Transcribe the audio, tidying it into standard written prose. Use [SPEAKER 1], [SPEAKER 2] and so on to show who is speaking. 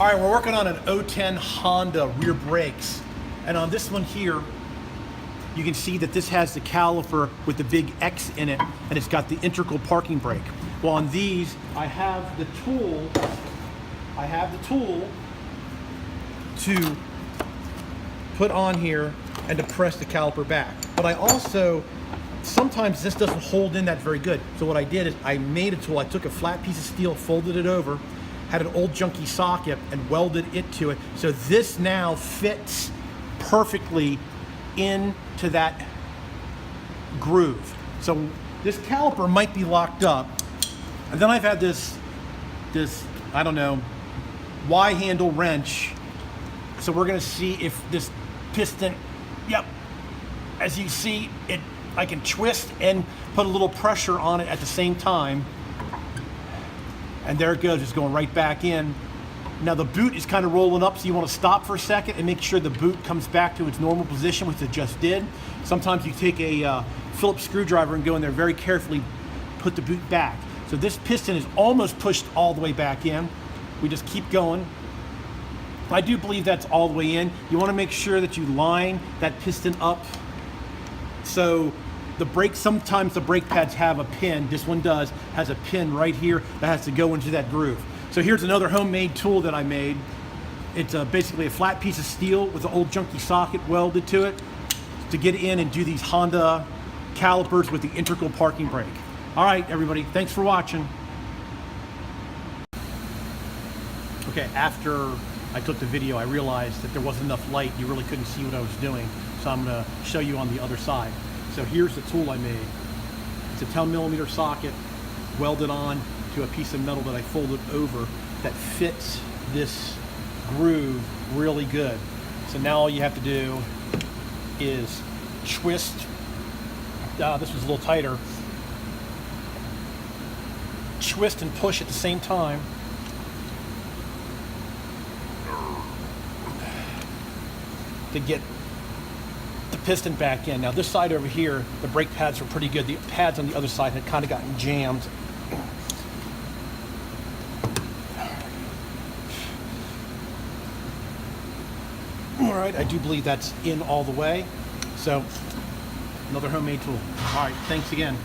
[SPEAKER 1] All right, we're working on an 010 Honda rear brakes. And on this one here, you can see that this has the caliper with the big X in it, and it's got the integral parking brake. Well, on these, I have the tool to put on here and to press the caliper back. But I also, sometimes this doesn't hold in that very good. So what I did is I made a tool. I took a flat piece of steel, folded it over, had an old junky socket, and welded it to it. So this now fits perfectly into that groove. So this caliper might be locked up. And then I've had this I don't know, Y handle wrench. So we're gonna see if this piston, yep, as you see, I can twist and put a little pressure on it at the same time. And there it goes, it's going right back in. Now the boot is kind of rolling up, so you want to stop for a second and make sure the boot comes back to its normal position, which it just did. Sometimes you take a Phillips screwdriver and go in there very carefully, put the boot back. So this piston is almost pushed all the way back in. We just keep going. I do believe that's all the way in. You want to make sure that you line that piston up. So the brake, sometimes the brake pads have a pin. This one has a pin right here that has to go into that groove. So here's another homemade tool that I made. It's basically a flat piece of steel with an old junky socket welded to it to get in and do these Honda calipers with the integral parking brake. All right, everybody, thanks for watching. Okay, after I took the video, I realized that there wasn't enough light. You really couldn't see what I was doing. So I'm gonna show you on the other side. So here's the tool I made. It's a 10mm socket welded on to a piece of metal that I folded over that fits this groove really good. So now all you have to do is twist. This was a little tighter. Twist and push at the same time. To get the piston back in. Now this side over here, the brake pads were pretty good. The pads on the other side had kind of gotten jammed. All right, I do believe that's in all the way. So, another homemade tool. All right, thanks again.